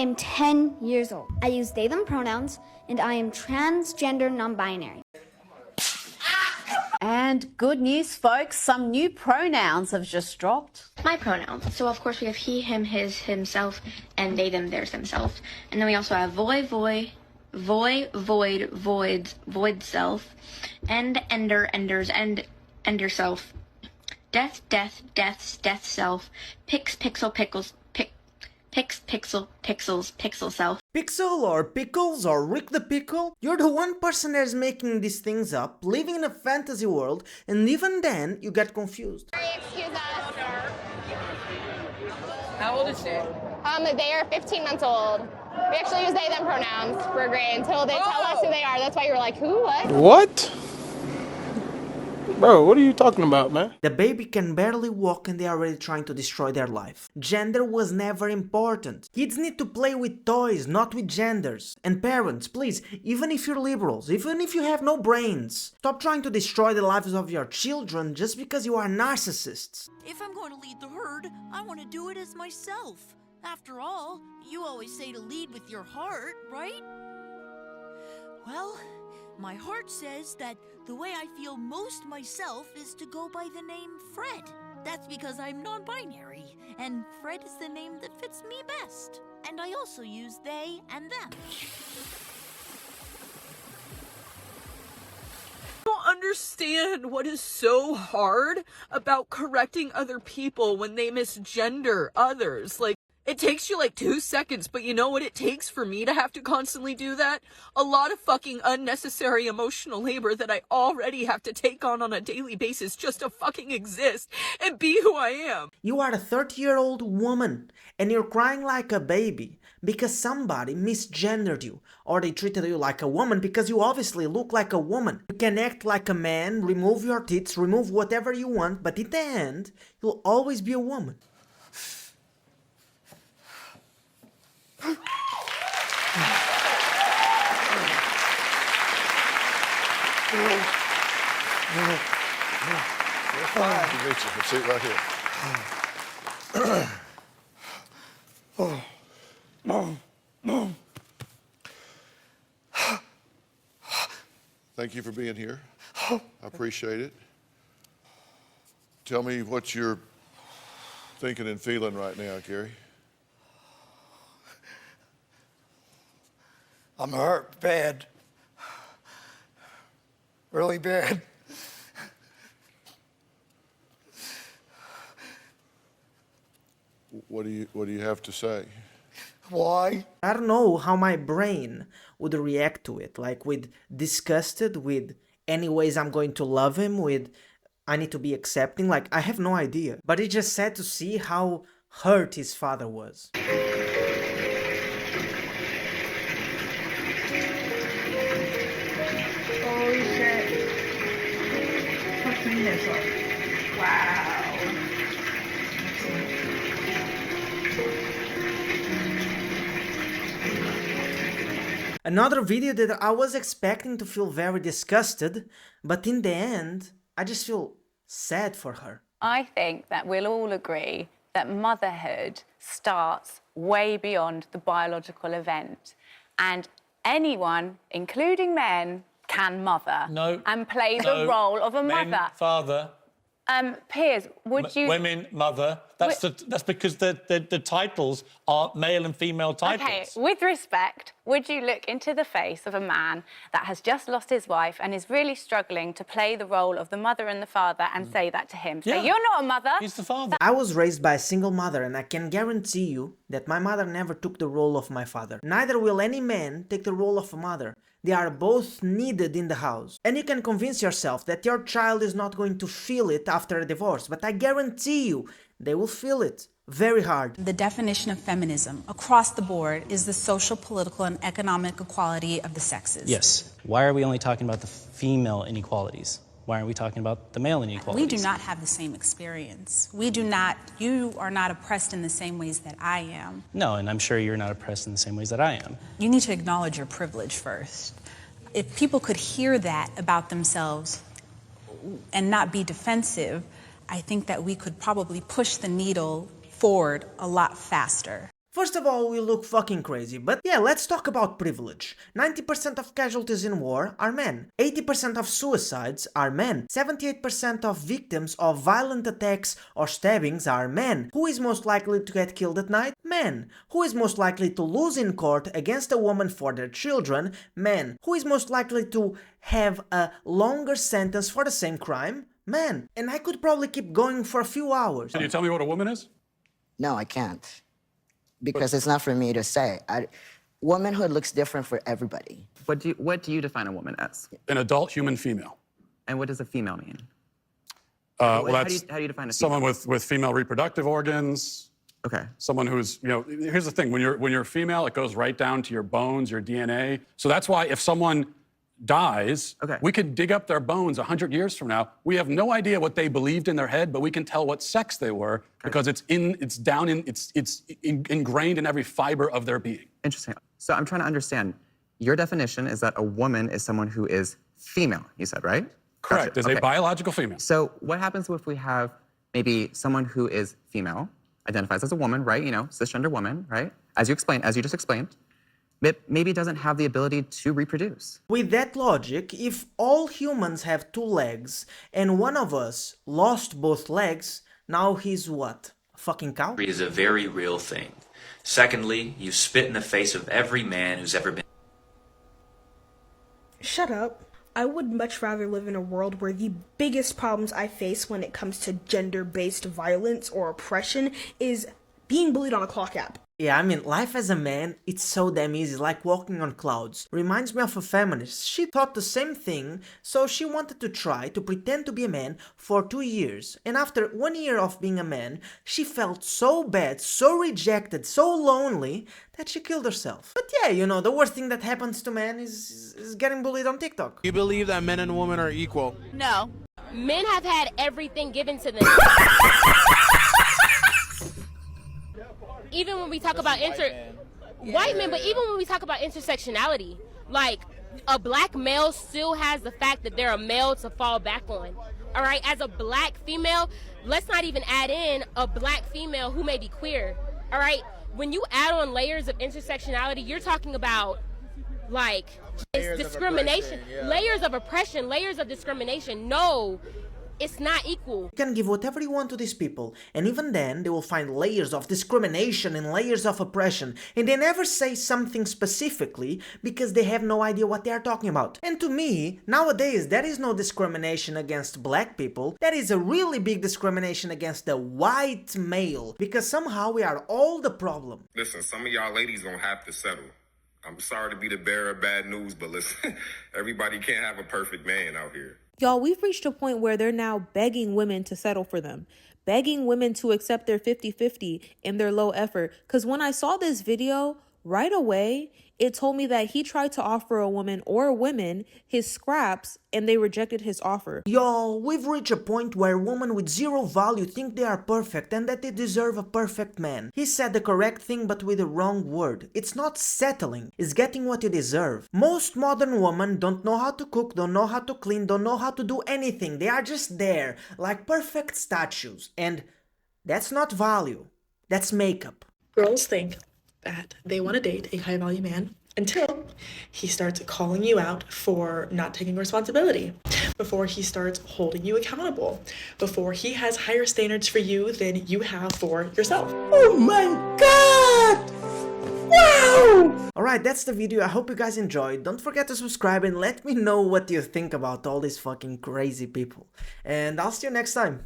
am 10 years old. I use they, them pronouns, and I am transgender non-binary. And good news, folks, some new pronouns have just dropped. My pronouns. So, of course, we have he, him, his, himself, and they, them, theirs, themselves. And then we also have void, void self, and ender, enders, and ender self, death, deaths, death self, pixel, pickles, pixel, pixel self. Pixel or pickles or Rick the Pickle? You're the one person that is making these things up, living in a fantasy world, and even then you get confused. Excuse us. How old is she? They are 15 months old. We actually use they, them pronouns. We're great until they tell us who they are. That's why you were like, who, what? What? Bro, what are you talking about, man? The baby can barely walk and they are already trying to destroy their life. Gender was never important. Kids need to play with toys, not with genders. And parents, please, even if you're liberals, even if you have no brains, stop trying to destroy the lives of your children just because you are narcissists. If I'm going to lead the herd, I want to do it as myself. After all, you always say to lead with your heart, right? Well, my heart says that the way I feel most myself is to go by the name Fred. That's because I'm non-binary, and Fred is the name that fits me best. And I also use they and them. I don't understand what is so hard about correcting other people when they misgender others. Like, it takes you like 2 seconds, but you know what it takes for me to have to constantly do that? A lot of fucking unnecessary emotional labor that I already have to take on a daily basis just to fucking exist and be who I am. You are a 30-year-old woman and you're crying like a baby because somebody misgendered you, or they treated you like a woman because you obviously look like a woman. You can act like a man, remove your tits, remove whatever you want, but in the end, you'll always be a woman. Sit right here. Thank you for being here. I appreciate it. Tell me what you're thinking and feeling right now, Gary. I'm hurt bad. Really bad. What do you have to say? Why? I don't know how my brain would react to it, like with disgusted, with anyways I'm going to love him, with I need to be accepting, like I have no idea. But it's just sad to see how hurt his father was. Holy shit. 15 minutes old. Wow. Another video that I was expecting to feel very disgusted, but in the end, I just feel sad for her. I think that we'll all agree that motherhood starts way beyond the biological event. And anyone, including men, can mother and play the role of a mother. Father. Piers, would you... Women, mother. That's because the titles are male and female titles. Okay, with respect, would you look into the face of a man that has just lost his wife and is really struggling to play the role of the mother and the father and say that to him? Say, you're not a mother. He's the father. I was raised by a single mother and I can guarantee you that my mother never took the role of my father. Neither will any man take the role of a mother. They are both needed in the house. And you can convince yourself that your child is not going to feel it after a divorce, but I guarantee you they will feel it very hard. The definition of feminism across the board is the social, political, and economic equality of the sexes. Yes. Why are we only talking about the female inequalities? Why aren't we talking about the male inequalities? We do not have the same experience. You are not oppressed in the same ways that I am. No, and I'm sure you're not oppressed in the same ways that I am. You need to acknowledge your privilege first. If people could hear that about themselves and not be defensive, I think that we could probably push the needle forward a lot faster. First of all, we look fucking crazy, but yeah, let's talk about privilege. 90% of casualties in war are men. 80% of suicides are men. 78% of victims of violent attacks or stabbings are men. Who is most likely to get killed at night? Men. Who is most likely to lose in court against a woman for their children? Men. Who is most likely to have a longer sentence for the same crime? Men. And I could probably keep going for a few hours. Can you tell me what a woman is? No, I can't. Because it's not for me to say. Womanhood looks different for everybody. What do you define a woman as? An adult human female. And what does a female mean? Well, that's how do you define a female? someone with female reproductive organs. Okay. Someone who's, here's the thing, when you're female, it goes right down to your bones, your DNA. So that's why if someone dies, we could dig up their bones 100 years from now. We have no idea what they believed in their head, but we can tell what sex they were because it's ingrained in every fiber of their being. Interesting. So I'm trying to understand. Your definition is that a woman is someone who is female, you said, right? Correct, is a biological female. So what happens if we have maybe someone who is female, identifies as a woman, right? Cisgender woman, right? As you just explained, maybe doesn't have the ability to reproduce. With that logic, if all humans have 2 legs and one of us lost both legs, now he's what? A fucking cow? Is a very real thing. Secondly, you spit in the face of every man who's ever been. Shut up. I would much rather live in a world where the biggest problems I face when it comes to gender-based violence or oppression is being bullied on a clock app. Yeah, I mean, life as a man, it's so damn easy, like walking on clouds. Reminds me of a feminist. She thought the same thing, so she wanted to try to pretend to be a man for 2 years. And after 1 year of being a man, she felt so bad, so rejected, so lonely, that she killed herself. But yeah, the worst thing that happens to men is getting bullied on TikTok. You believe that men and women are equal? No. Men have had everything given to them. Even when we talk about white men, but even when we talk about intersectionality, like a black male still has the fact that they're a male to fall back on. All right, as a black female, let's not even add in a black female who may be queer. All right, when you add on layers of intersectionality, you're talking about like it's discrimination, layers of oppression, layers of discrimination. No. It's not equal. You can give whatever you want to these people, and even then they will find layers of discrimination and layers of oppression, and they never say something specifically because they have no idea what they are talking about. And to me, nowadays there is no discrimination against black people, there is a really big discrimination against the white male, because somehow we are all the problem. Listen, some of y'all ladies gonna have to settle. I'm sorry to be the bearer of bad news, but listen, everybody can't have a perfect man out here. Y'all, we've reached a point where they're now begging women to settle for them, begging women to accept their 50-50 and their low effort. Because when I saw this video, right away, it told me that he tried to offer a woman or women his scraps and they rejected his offer. Y'all, we've reached a point where women with zero value think they are perfect and that they deserve a perfect man. He said the correct thing but with the wrong word. It's not settling, it's getting what you deserve. Most modern women don't know how to cook, don't know how to clean, don't know how to do anything. They are just there, like perfect statues. And that's not value, that's makeup. Girls think that they want to date a high-value man until he starts calling you out for not taking responsibility, before he starts holding you accountable, before he has higher standards for you than you have for yourself. Oh my god! Wow! Alright, that's the video. I hope you guys enjoyed. Don't forget to subscribe and let me know what you think about all these fucking crazy people. And I'll see you next time.